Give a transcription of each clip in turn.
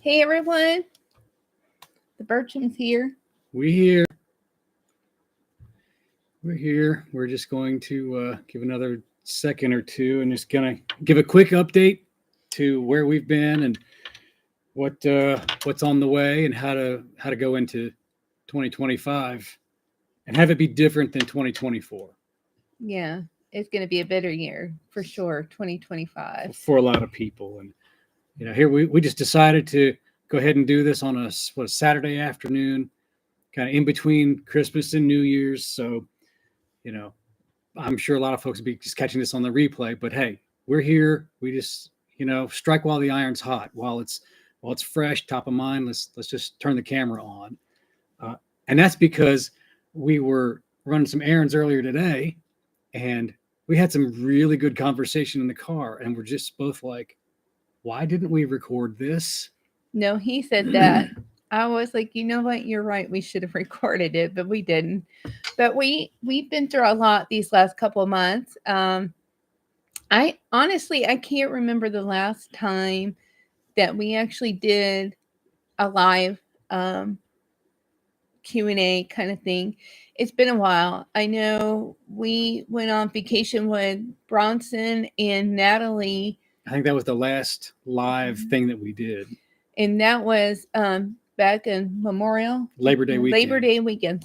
Hey everyone, the Bertram's here. We here. We're here. We're just going to give another second or two and just gonna give a quick update to where we've been and what's on the way and how to go into 2025 and have it be different than 2024 Yeah, it's going to be a better year for sure, 2025. for a lot of people. And here we just decided to go ahead and do this on a Saturday afternoon, kind of in between Christmas and New Year's. So you know, I'm sure a lot of folks will be just catching this on the replay, but hey, we're here. We just, strike while the iron's hot, while it's fresh, top of mind. Let's just turn the camera on, and that's because we were running some errands earlier today, and we had some really good conversation in the car, and we're just both like, why didn't we record this? No, he said that. I was like, you know what? You're right. We should have recorded it, but we didn't. But we've been through a lot these last couple of months. I honestly I can't remember the last time that we actually did a live Q&A kind of thing. It's been a while. I know we went on vacation with Bronson and Natalie. I think that was the last live thing that we did. And that was back in Labor Day weekend.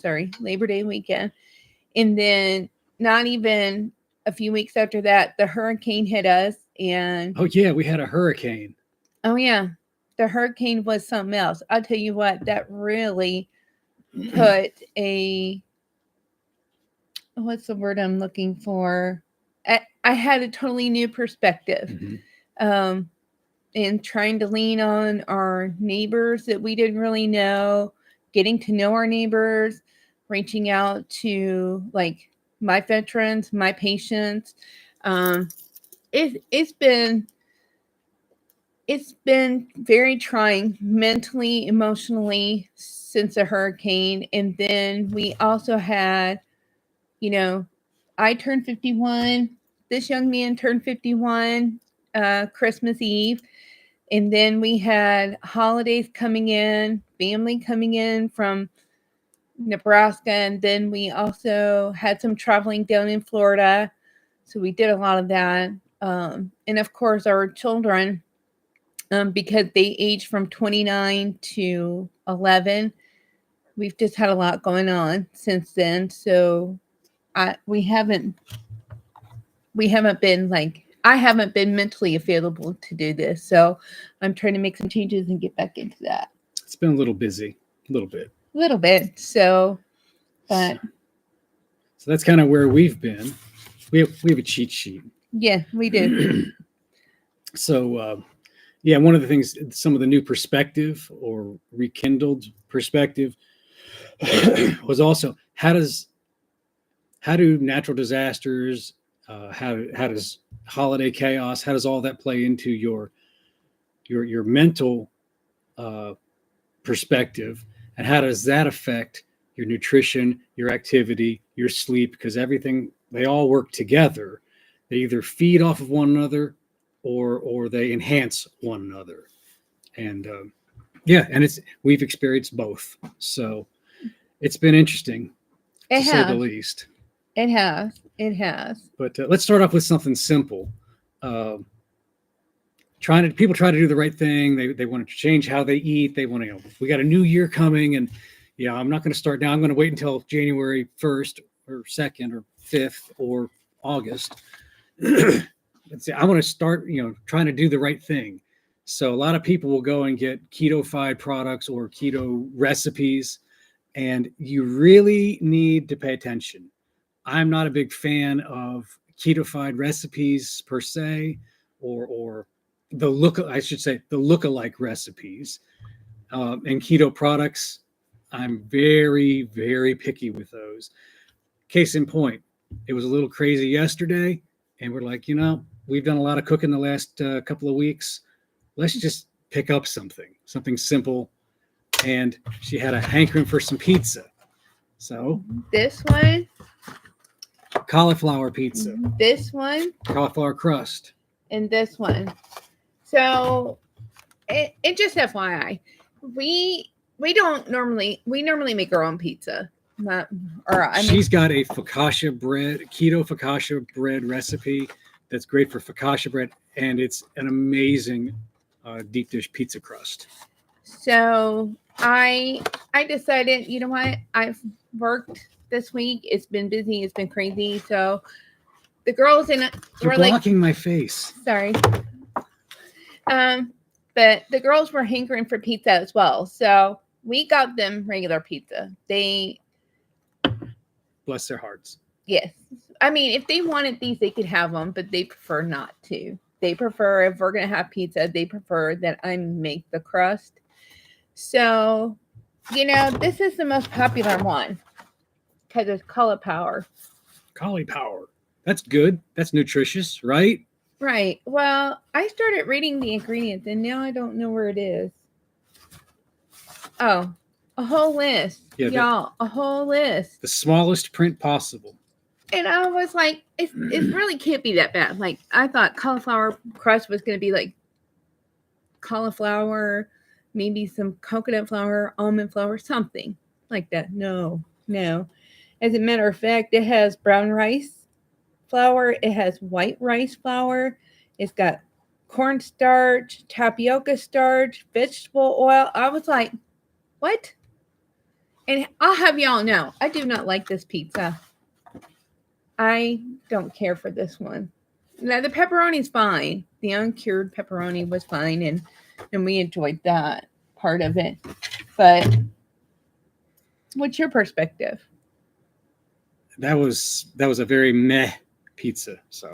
And then not even a few weeks after that, the hurricane hit us. And oh yeah, we had a hurricane. Oh yeah, the hurricane was something else. I'll tell you what, that really put what's the word I'm looking for? I had a totally new perspective. Mm-hmm. And trying to lean on our neighbors that we didn't really know, getting to know our neighbors, reaching out to like my veterans, my patients. It's been very trying mentally, emotionally since the hurricane. And then we also had, I turned 51. This young man turned 51 Christmas Eve. And then we had holidays coming in, family coming in from Nebraska. And then we also had some traveling down in Florida. So we did a lot of that. And of course, our children, because they age from 29 to 11, we've just had a lot going on since then. So we haven't been like, I haven't been mentally available to do this. So I'm trying to make some changes and get back into that. It's been a little busy, a little bit. So, but. So that's kind of where we've been. We have a cheat sheet. Yeah, we do. So, one of the things, some of the new perspective or rekindled perspective was also how do natural disasters, how does holiday chaos, how does all that play into your mental perspective, and how does that affect your nutrition, your activity, your sleep? Because everything, they all work together. They either feed off of one another or they enhance one another. And and we've experienced both. So it's been interesting, to say the least. It has. But let's start off with something simple. People try to do the right thing. They want to change how they eat. They want to, we got a new year coming, and I'm not going to start now. I'm going to wait until January 1st or 2nd or 5th or August. I want to start, trying to do the right thing. So a lot of people will go and get keto-fied products or keto recipes, and you really need to pay attention. I'm not a big fan of keto-fied recipes per se, or the lookalike recipes. And keto products, I'm very, very picky with those. Case in point, it was a little crazy yesterday, and we're like, we've done a lot of cooking the last couple of weeks. Let's just pick up something simple. And she had a hankering for some pizza. So this one, cauliflower pizza. This one, cauliflower crust. And this one. So it just FYI, we don't normally we normally make our own pizza. Not, or I mean, She's got a focaccia bread, keto focaccia bread recipe that's great for focaccia bread, and it's an amazing deep dish pizza crust. so I decided, you know what? I've worked this week. It's been busy. It's been crazy. So the girls in You're were like, blocking my face. sorry. But the girls were hankering for pizza as well. So we got them regular pizza. They, Bless their hearts. yes. I mean, if they wanted these, they could have them, but they prefer not to. They prefer, if we're going to have pizza, they prefer that I make the crust. So, you know, this is the most popular one because it's cauliflower. Cauliflower. That's good. That's nutritious, right? Right. Well, I started reading the ingredients and now I don't know where it is. Oh, a whole list. Yeah, Y'all, a whole list. The smallest print possible. And I was like, it really can't be that bad. Like, I thought cauliflower crust was going to be like cauliflower, maybe some coconut flour, almond flour, something like that. No. As a matter of fact, it has brown rice flour, it has white rice flour, it's got cornstarch, tapioca starch, vegetable oil. I was like, what? And I'll have y'all know, I do not like this pizza. I don't care for this one. Now, the pepperoni's fine. The uncured pepperoni was fine, and we enjoyed that part of it. But what's your perspective? That was a very meh pizza. So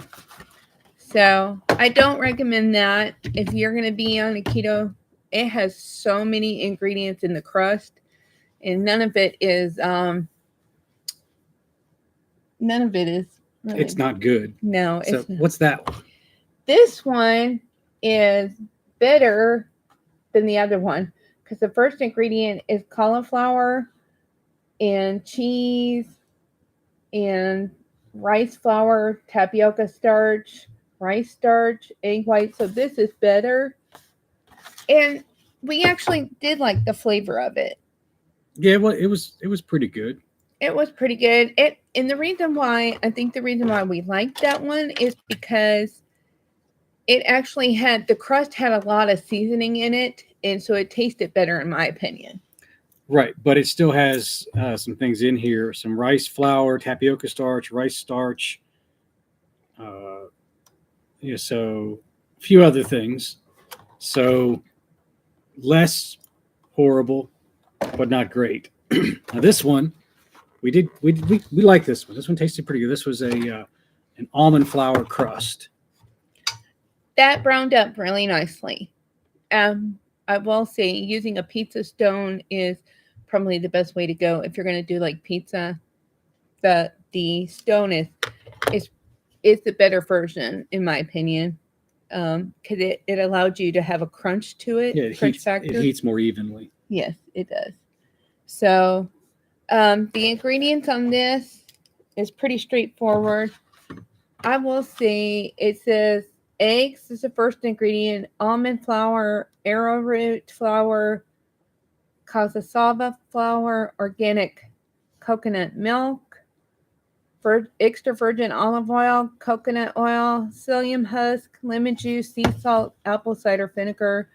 I don't recommend that. If you're going to be on a keto, it has so many ingredients in the crust, and none of it is really, It's not good. No, So it's not. what's that one? This one is better than the other one because the first ingredient is cauliflower and cheese and rice flour, tapioca starch, rice starch, egg white. So this is better. And we actually did like the flavor of it. Yeah, well, it was pretty good. It was pretty good. And the reason why we liked that one is because it actually had, the crust had a lot of seasoning in it, and so it tasted better in my opinion. Right, but it still has some things in here: some rice flour, tapioca starch, rice starch. So a few other things. So less horrible, but not great. Now this one, we like this one. This one tasted pretty good. This was an almond flour crust. That browned up really nicely. I will say using a pizza stone is probably the best way to go if you're going to do like pizza. The stone is the better version in my opinion, because it allowed you to have a crunch to it. Yeah, crunch factor. It heats more evenly. Yes, it does. So the ingredients on this is pretty straightforward. I will say it says eggs is the first ingredient, almond flour, arrowroot flour, cassava flour, organic coconut milk, extra virgin olive oil, coconut oil, psyllium husk, lemon juice, sea salt, apple cider vinegar,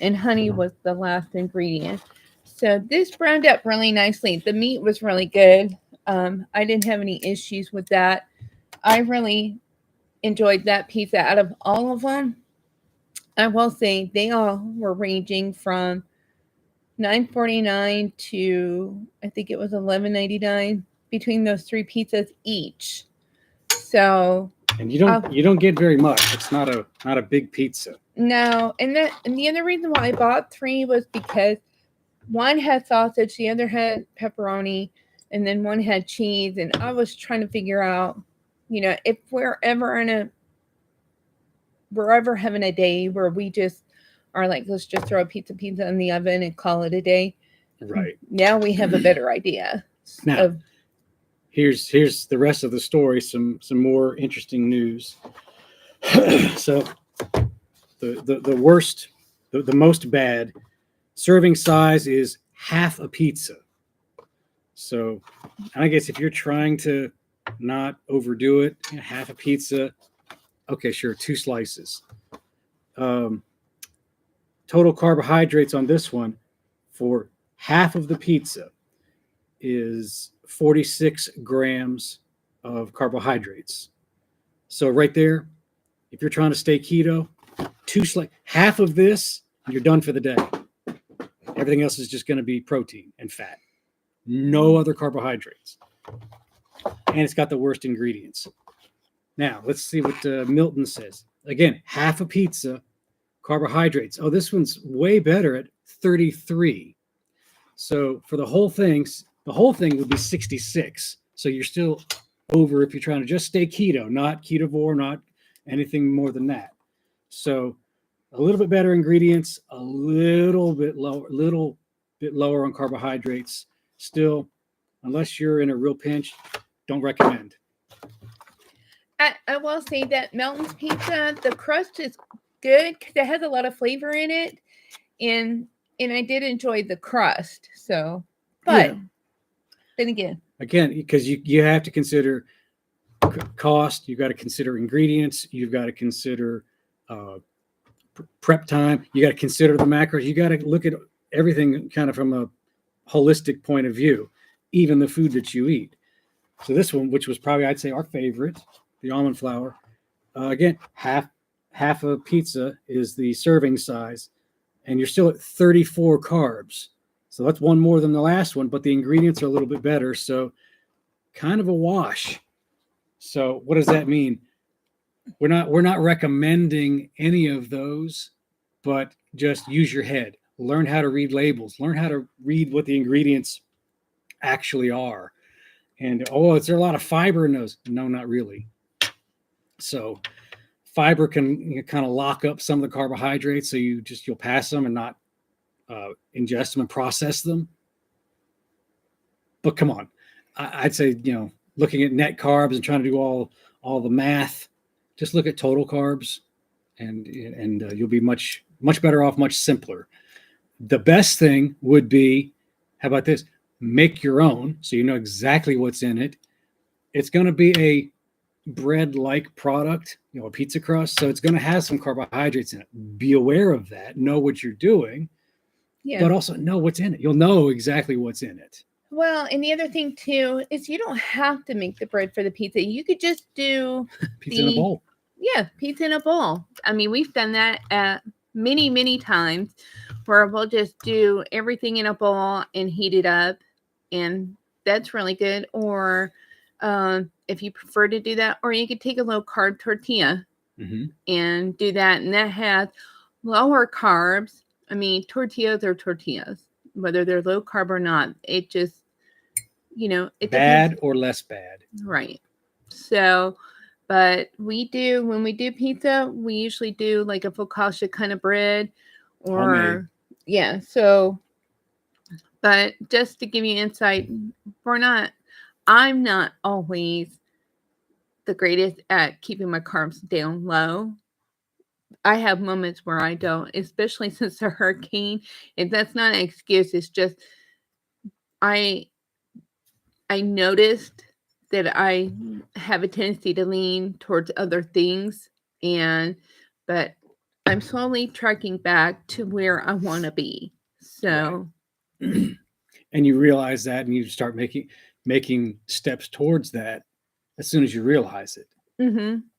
and honey was the last ingredient. So this browned up really nicely. The meat was really good. I didn't have any issues with that. I really enjoyed that pizza out of all of them. I will say they all were ranging from $9.49 to I think it was $11.99 between those three pizzas each. So and you don't get very much. It's not a big pizza. No, and the other reason why I bought three was because one had sausage, the other had pepperoni, and then one had cheese. And I was trying to figure out, if we're ever having a day where we just are like, let's just throw a pizza in the oven and call it a day. Right. Now we have a better idea. Now, here's the rest of the story. Some more interesting news. So the worst the most bad. Serving size is half a pizza. So I guess if you're trying to not overdo it, half a pizza, okay, sure, 2 slices. Total carbohydrates on this one for half of the pizza is 46 grams of carbohydrates. So right there, if you're trying to stay keto, half of this, you're done for the day. Everything else is just going to be protein and fat. No other carbohydrates. And it's got the worst ingredients. Now, let's see what Milton says. Again, half a pizza, carbohydrates. Oh, this one's way better at 33. So for the whole thing would be 66. So you're still over if you're trying to just stay keto, not ketovore, not anything more than that. So a little bit better ingredients, a little bit lower on carbohydrates. Still, unless you're in a real pinch, don't recommend. I will say that Melton's pizza, the crust is good because it has a lot of flavor in it, and I did enjoy the crust. So, but then again, because you have to consider cost, you've got to consider ingredients, you've got to consider prep time, you got to consider the macros, you got to look at everything kind of from a holistic point of view, even the food that you eat. So this one, which was probably, I'd say, our favorite, the almond flour, again, half a pizza is the serving size, and you're still at 34 carbs. So that's one more than the last one, but the ingredients are a little bit better. So kind of a wash. So what does that mean? We're not recommending any of those, but just use your head. Learn how to read labels. Learn how to read what the ingredients actually are. And is there a lot of fiber in those? No, not really. So fiber can kind of lock up some of the carbohydrates, so you'll pass them and not ingest them and process them. But come on, I'd say, looking at net carbs and trying to do all the math, just look at total carbs, and you'll be much better off, much simpler. The best thing would be, how about this? Make your own, so you know exactly what's in it. It's going to be a bread-like product, a pizza crust, so it's going to have some carbohydrates in it. Be aware of that. Know what you're doing, but also know what's in it. You'll know exactly what's in it. Well, and the other thing too is you don't have to make the bread for the pizza. You could just do pizza in a bowl. Yeah, pizza in a bowl. I mean, we've done that many times, where we'll just do everything in a bowl and heat it up, and that's really good. Or if you prefer to do that, or you could take a low carb tortilla and do that, and that has lower carbs. I mean, tortillas are tortillas, whether they're low carb or not. It just, it bad depends. Or less bad, right? So, but when we do pizza, we usually do like a focaccia kind of bread, or homemade. So, but just to give you insight, I'm not always the greatest at keeping my carbs down low. I have moments where I don't, especially since the hurricane, and that's not an excuse. It's just I noticed that I have a tendency to lean towards other things, but I'm slowly tracking back to where I want to be. So, right. And you realize that, and you start making steps towards that as soon as you realize it,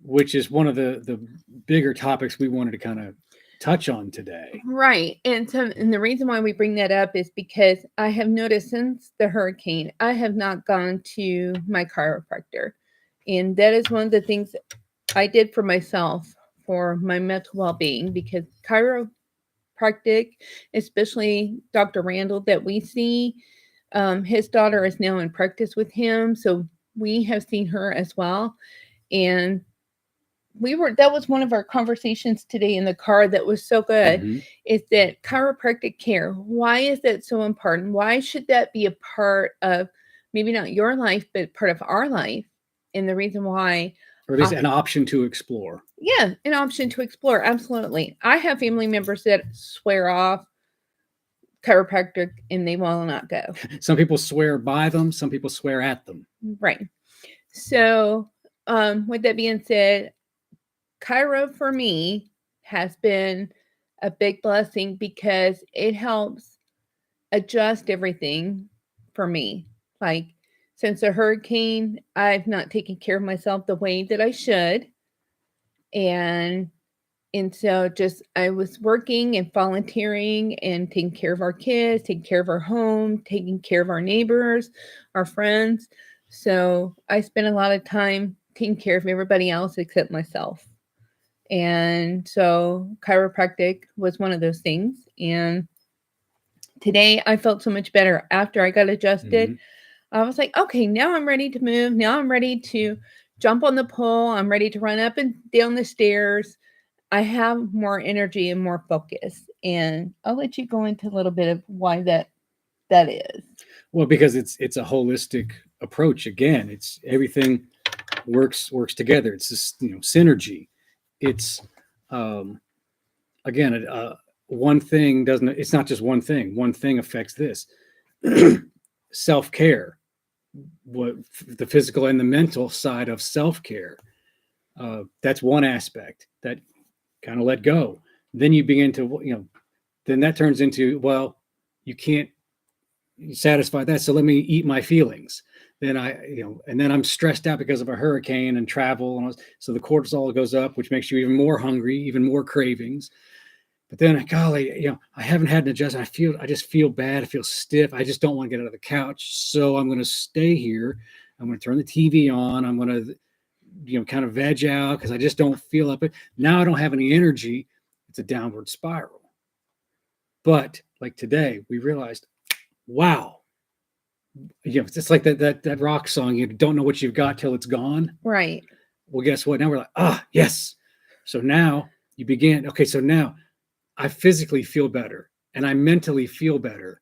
which is one of the bigger topics we wanted to kind of touch on today. Right. And the reason why we bring that up is because I have noticed since the hurricane, I have not gone to my chiropractor. And that is one of the things I did for myself, for my mental well-being, because chiropractic, especially Dr. Randall that we see, his daughter is now in practice with him. So we have seen her as well. And that was one of our conversations today in the car that was so good, is that chiropractic care, why is that so important? Why should that be a part of, maybe not your life, but part of our life? And the reason why or at least an option to explore. Yeah, an option to explore. Absolutely. I have family members that swear off chiropractic and they will not go. Some people swear by them, some people swear at them. Right. So, with that being said, Chiro for me has been a big blessing because it helps adjust everything for me. Like since the hurricane, I've not taken care of myself the way that I should. And so just I was working and volunteering and taking care of our kids, taking care of our home, taking care of our neighbors, our friends. So I spent a lot of time taking care of everybody else except myself. And so chiropractic was one of those things. And today I felt so much better after I got adjusted. I was like, okay, now I'm ready to move. Now I'm ready to jump on the pole. I'm ready to run up and down the stairs. I have more energy and more focus. And I'll let you go into a little bit of why that is. Well, because it's a holistic approach. Again, it's everything works together. It's this, synergy. It's again, one thing doesn't. It's not just one thing. One thing affects this. Self-care, what the physical and the mental side of self-care. That's one aspect that kind of let go. Then you begin to, then that turns into, well, you can't satisfy that. So let me eat my feelings. Then and then I'm stressed out because of a hurricane and travel. And so the cortisol goes up, which makes you even more hungry, even more cravings. But then, golly, I haven't had an adjustment. I just feel bad. I feel stiff. I just don't want to get out of the couch. So I'm going to stay here. I'm going to turn the TV on. I'm going to, kind of veg out because I just don't feel up it. Now I don't have any energy. It's a downward spiral. But like today, we realized, wow, it's just like that rock song. You don't know what you've got till it's gone. Right. Well, guess what? Now we're like, yes. So now you begin. Okay, so now I physically feel better and I mentally feel better,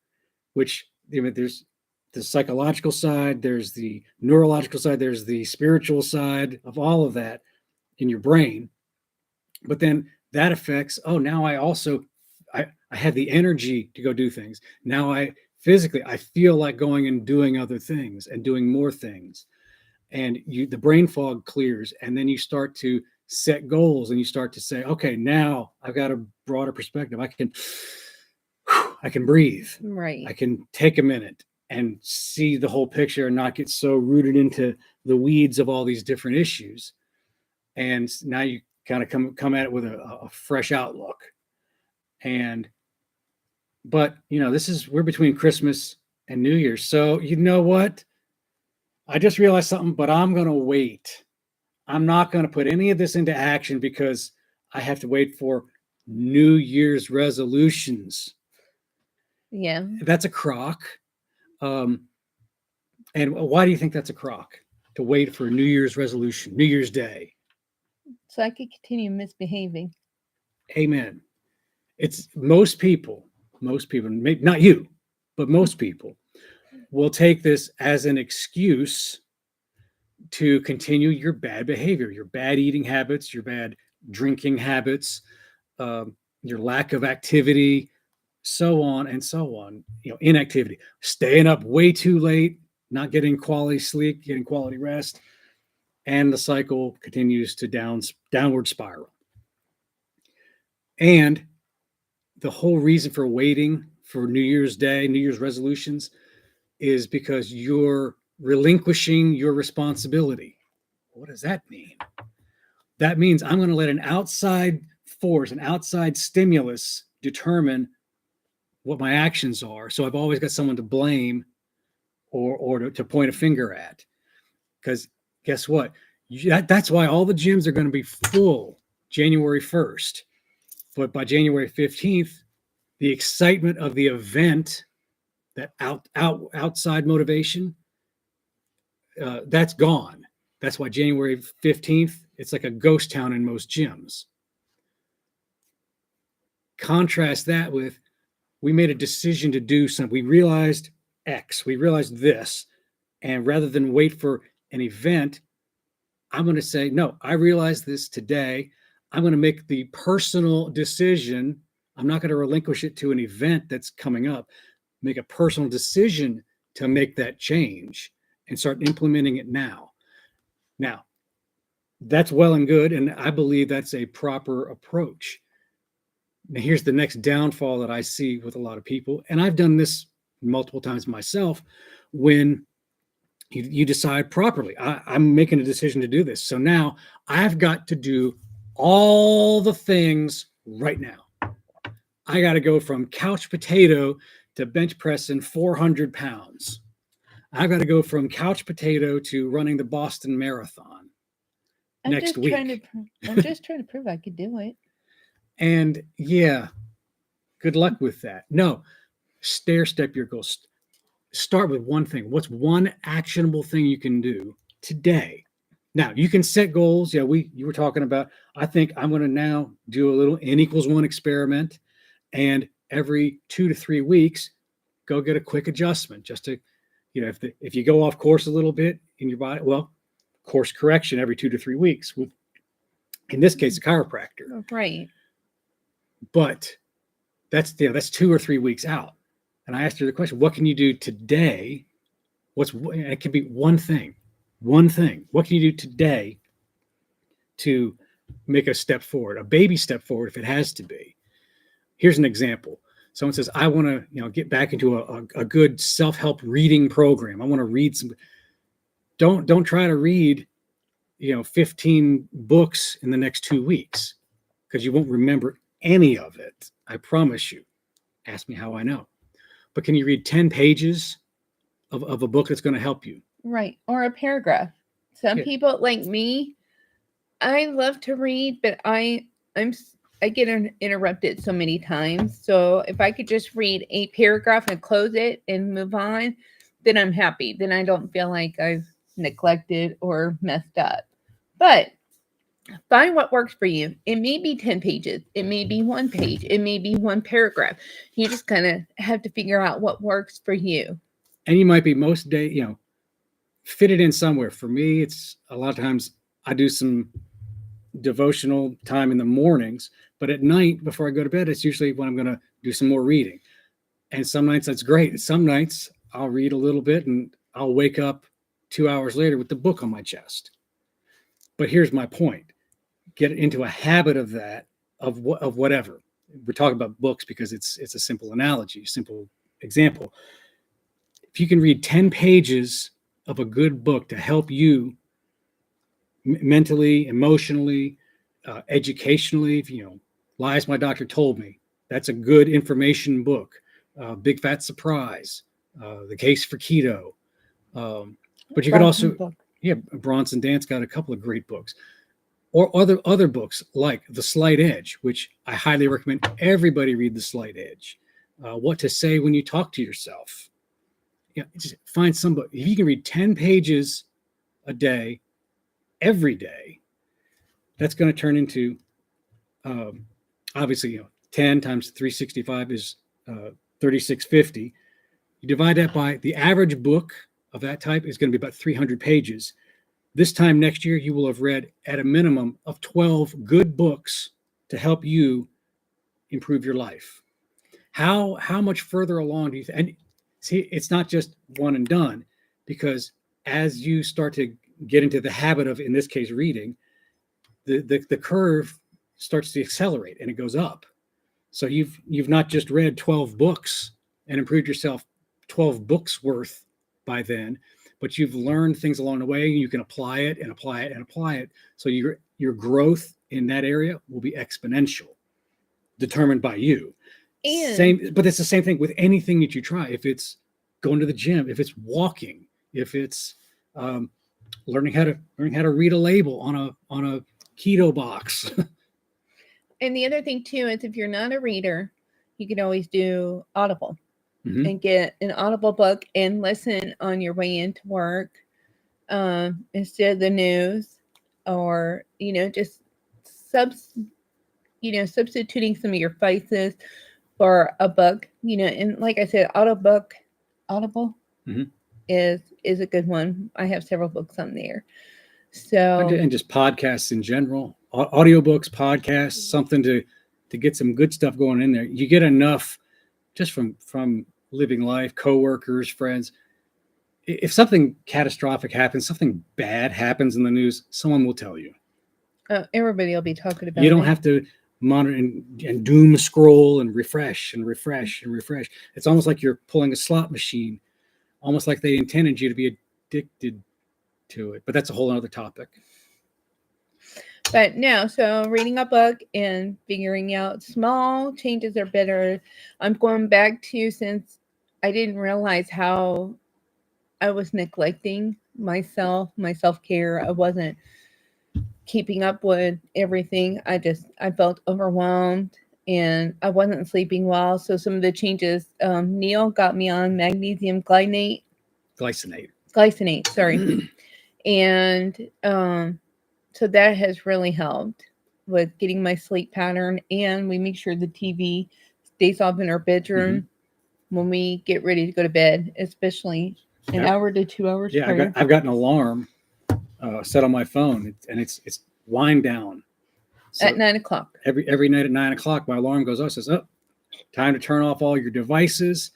which there's the psychological side, there's the neurological side, there's the spiritual side of all of that in your brain. But then that affects, now I also, I have the energy to go do things. Now I feel like going and doing other things and doing more things. And the brain fog clears, and then you start to set goals and you start to say, okay, now I've got a broader perspective. I can breathe. Right. I can take a minute and see the whole picture and not get so rooted into the weeds of all these different issues. And now you kind of come at it with a fresh outlook. But we're between Christmas and New Year's. So you know what? I just realized something, but I'm going to wait. I'm not going to put any of this into action because I have to wait for New Year's resolutions. Yeah. That's a crock. And why do you think that's a crock? To wait for a New Year's resolution, New Year's Day. So I could continue misbehaving. Amen. It's most people, maybe not you, but most people will take this as an excuse to continue your bad behavior, your bad eating habits, your bad drinking habits, your lack of activity, so on and so on. Inactivity, staying up way too late, not getting quality sleep, getting quality rest, and the cycle continues to downward spiral. And the whole reason for waiting for New Year's Day, New Year's resolutions, is because you're relinquishing your responsibility. What does that mean? That means I'm going to let an outside force, an outside stimulus determine what my actions are. So I've always got someone to blame or to point a finger at. Because guess what? That's why all the gyms are going to be full January 1st. But by January 15th, the excitement of the event, that outside motivation, that's gone. That's why January 15th, it's like a ghost town in most gyms. Contrast that with, we made a decision to do something. We realized X, we realized this. And rather than wait for an event, I'm going to say, no, I realize this today. I'm going to make the personal decision. I'm not going to relinquish it to an event that's coming up. Make a personal decision to make that change and start implementing it now. Now, that's well and good. And I believe that's a proper approach. Now, here's the next downfall that I see with a lot of people. And I've done this multiple times myself. When you decide properly, I'm making a decision to do this. So now I've got to do all the things right now. I got to go from couch potato to bench pressing 400 pounds. I've got to go from couch potato to running the Boston Marathon next week. I'm just trying to prove I could do it. And yeah, good luck with that. No, stair step your goals. Start with one thing. What's one actionable thing you can do today? Now, you can set goals. Yeah, you were talking about, I think I'm going to now do a little N=1 experiment, and every 2 to 3 weeks, go get a quick adjustment just to, if you go off course a little bit in your body, well, course correction every 2 to 3 weeks with, in this case, a chiropractor. Right. But that's 2 or 3 weeks out. And I asked her the question, what can you do today? It could be one thing. What can you do today to make a step forward, a baby step forward if it has to be? Here's an example. Someone says, I want to, get back into a good self-help reading program. I want to read some. Don't try to read, 15 books in the next 2 weeks, because you won't remember any of it. I promise you. Ask me how I know. But can you read 10 pages of a book that's going to help you? Right. Or a paragraph. Some people like me, I love to read, but I get interrupted so many times. So if I could just read a paragraph and close it and move on, then I'm happy. Then I don't feel like I've neglected or messed up. But find what works for you. It may be 10 pages. It may be 1 page. It may be 1 paragraph. You just kind of have to figure out what works for you. And you might be most day, fit it in somewhere. For me, it's a lot of times I do some devotional time in the mornings, but at night before I go to bed, it's usually when I'm going to do some more reading. And some nights that's great. Some nights I'll read a little bit and I'll wake up 2 hours later with the book on my chest. But here's my point. Get into a habit of that, of whatever. We're talking about books because it's a simple analogy, simple example. If you can read 10 pages of a good book to help you mentally, emotionally, educationally, Lies My Doctor Told Me, that's a good information book. Big Fat Surprise, The Case for Keto. But you could also, Bronson Dance got a couple of great books. Or other books like The Slight Edge, which I highly recommend everybody read. The Slight Edge. What to Say When You Talk to Yourself. Just find somebody. If you can read 10 pages a day, every day, that's going to turn into, obviously, 10 times 365 is 3650. You divide that by the average book of that type is going to be about 300 pages. This time next year, you will have read at a minimum of 12 good books to help you improve your life. How much further along do you think? And see, it's not just one and done, because as you start to get into the habit of, in this case, reading, the curve starts to accelerate and it goes up. So you've not just read 12 books and improved yourself 12 books worth by then, but you've learned things along the way. You can apply it and apply it and apply it. So your growth in that area will be exponential, determined by you. But it's the same thing with anything that you try. If it's going to the gym, if it's walking, if it's learning how to read a label on a keto box. And the other thing too is, if you're not a reader, you can always do Audible. Mm-hmm. And get an Audible book and listen on your way into work, instead of the news, or just substituting some of your vices for a book. And like I said, Audible mm-hmm. is a good one. I have several books on there. So And just podcasts in general, audiobooks, podcasts, something to get some good stuff going in there. You get enough just from living life, coworkers, friends. If something catastrophic happens, something bad happens in the news, someone will tell you. everybody will be talking about You don't it. have to monitor and doom scroll and refresh and refresh and refresh. It's almost like you're pulling a slot machine, almost like they intended you to be addicted to it. But that's a whole other topic. But no, so reading a book and figuring out small changes are better. I'm going back to, since I didn't realize how I was neglecting my self-care. I wasn't keeping up with everything. I felt overwhelmed and I wasn't sleeping well. So some of the changes, Neil got me on magnesium glycinate, sorry. And so that has really helped with getting my sleep pattern. And we make sure the TV stays off in our bedroom when we get ready to go to bed, especially an hour to 2 hours Yeah, prior. I've got an alarm set on my phone, and it's wind down. So At 9:00. every night at 9:00, my alarm goes off. It says, "Oh, time to turn off all your devices.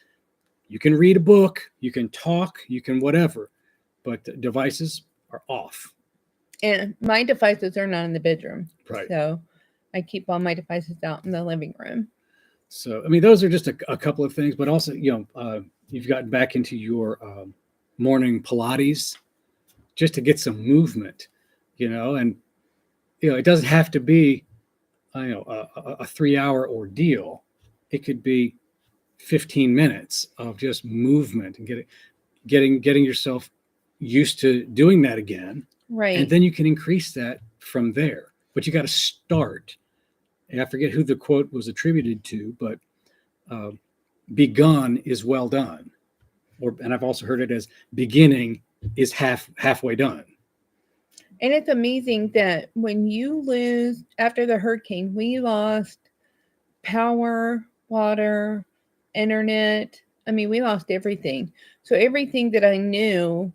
You can read a book, you can talk, you can whatever, but the devices are off." And my devices are not in the bedroom. Right. So I keep all my devices out in the living room. So I mean, those are just a couple of things, but also you've gotten back into your morning Pilates just to get some movement, and it doesn't have to be a 3-hour ordeal. It could be 15 minutes of just movement and getting yourself used to doing that again. Right. And then you can increase that from there. But you got to start. And I forget who the quote was attributed to, but begun is well done. And I've also heard it as beginning is halfway done. And it's amazing that when you lose, after the hurricane, we lost power, water, internet. I mean, we lost everything. So everything that I knew,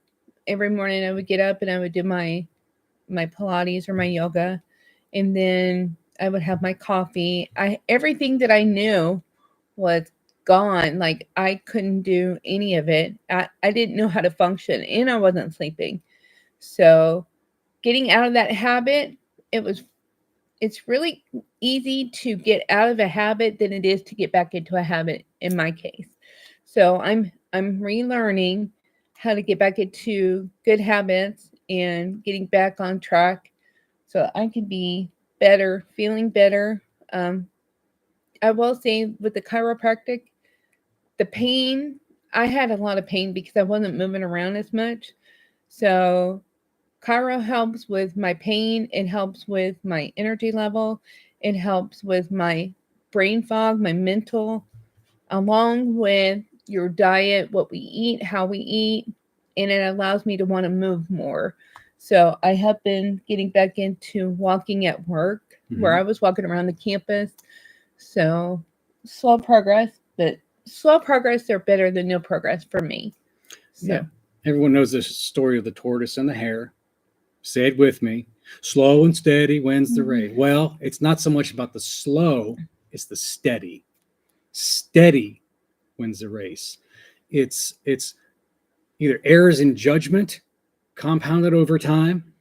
every morning I would get up and I would do my Pilates or my yoga, and then I would have my coffee. Everything that I knew was gone. Like I couldn't do any of it. I didn't know how to function, and I wasn't sleeping. So getting out of that habit, it's really easy to get out of a habit than it is to get back into a habit in my case. So I'm relearning how to get back into good habits and getting back on track so I can be better, feeling better. I will say with the chiropractic, the pain, I had a lot of pain because I wasn't moving around as much. So chiro helps with my pain. It helps with my energy level. It helps with my brain fog, my mental, along with your diet, what we eat, how we eat, and it allows me to want to move more. So I have been getting back into walking at work where I was walking around the campus. So slow progress, but slow progress are better than no progress for me. So. Yeah. Everyone knows the story of the tortoise and the hare. Say it with me. Slow and steady wins the race. Well, it's not so much about the slow, it's the steady. Steady wins the race. It's either errors in judgment compounded over time,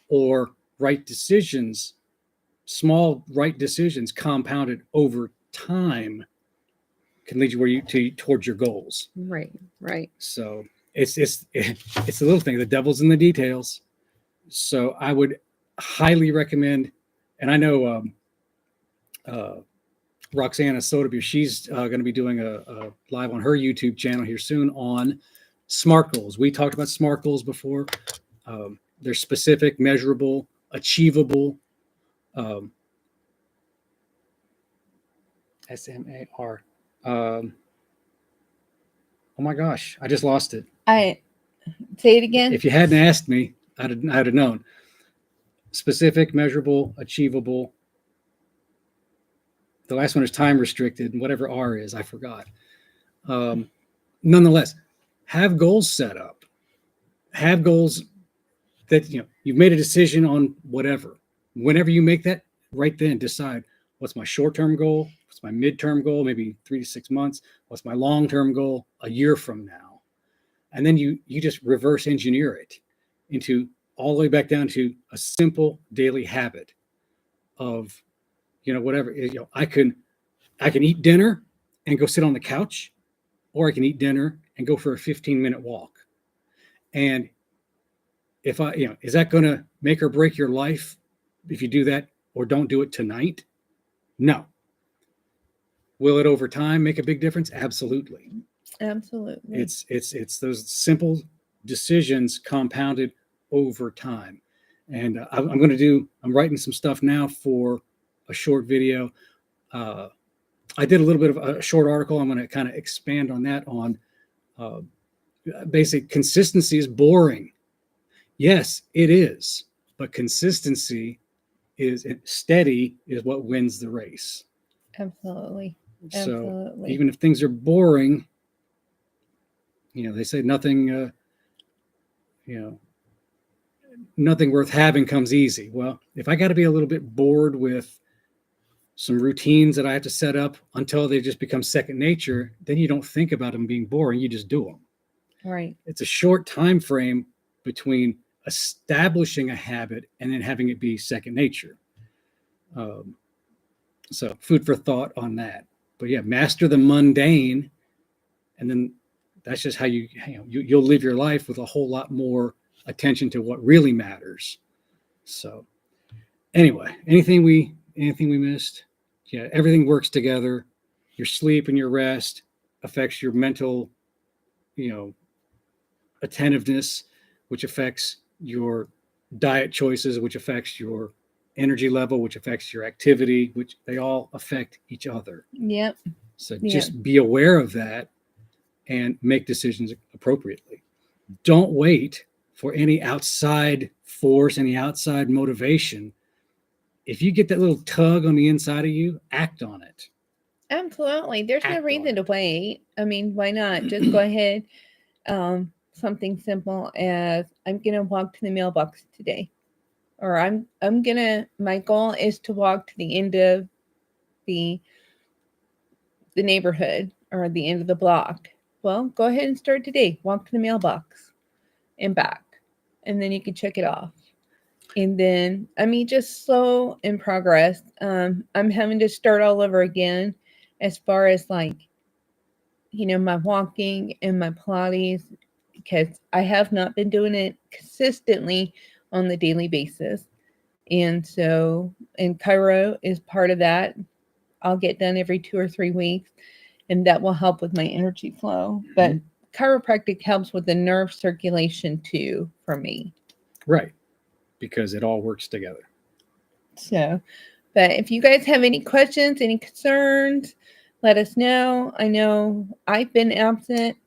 or right decisions, small right decisions compounded over time can lead you towards your goals. Right. So it's the little thing. The devil's in the details. So I would highly recommend, and I know Roxana Sotheby, she's going to be doing a live on her YouTube channel here soon on SMART goals. We talked about SMART goals before. They're specific, measurable, achievable. SMAR. Oh my gosh, I just lost it. I say it again. If you hadn't asked me, I'd have known. Specific, measurable, achievable. The last one is time restricted, and whatever R is, I forgot. Nonetheless, have goals set up. Have goals that, you've made a decision on whatever. Whenever you make that, right then decide, what's my short-term goal? What's my midterm goal? Maybe 3 to 6 months. What's my long-term goal a year from now? And then you just reverse engineer it into all the way back down to a simple daily habit of, whatever. I can eat dinner and go sit on the couch, or I can eat dinner and go for a 15-minute walk. And if is that going to make or break your life if you do that or don't do it tonight? No. Will it over time make a big difference? Absolutely. Absolutely. It's those simple decisions compounded over time. And I'm writing some stuff now for a short video. I did a little bit of a short article. I'm going to kind of expand on that on basic consistency is boring. Yes, it is. But consistency is steady is what wins the race. Absolutely. So Absolutely. even if things are boring, they say nothing, nothing worth having comes easy. Well, if I got to be a little bit bored with some routines that I have to set up until they just become second nature, then you don't think about them being boring. You just do them. Right. It's a short time frame between establishing a habit and then having it be second nature. So food for thought on that. But yeah, master the mundane, and then that's just how you'll live your life with a whole lot more attention to what really matters. So anyway, anything we missed? Yeah, everything works together. Your sleep and your rest affects your mental, attentiveness, which affects your diet choices, which affects your energy level, which affects your activity, which they all affect each other. Yep. So just be aware of that and make decisions appropriately. Don't wait for any outside force, any outside motivation. If you get that little tug on the inside of you, act on it. Absolutely. There's no Act reason on to wait. I mean, why not? Just go ahead. Something simple as I'm gonna walk to the mailbox today. Or my goal is to walk to the end of the neighborhood or the end of the block. Well, go ahead and start today. Walk to the mailbox and back. And then you can check it off. And then, just slow in progress. I'm having to start all over again as far as my walking and my Pilates, because I have not been doing it consistently on the daily basis. And so, and Chiro is part of that. I'll get done every 2 or 3 weeks, and that will help with my energy flow. But chiropractic helps with the nerve circulation too for me. Right. Because it all works together. So, but if you guys have any questions, any concerns, let us know. I know I've been absent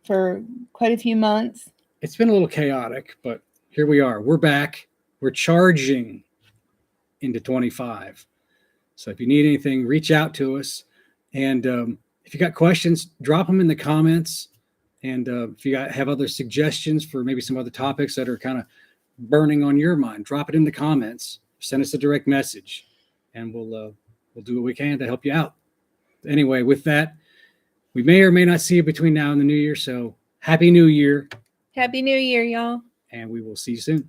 for quite a few months. It's been a little chaotic, but here we are. We're back. We're charging into 25. So if you need anything, reach out to us. And if you got questions, drop them in the comments. And if you have other suggestions for maybe some other topics that are kind of burning on your mind, drop it in the comments. Send us a direct message, and we'll do what we can to help you out. Anyway, with that, we may or may not see you between now and the new year. So happy New Year. Happy New Year, y'all. And we will see you soon.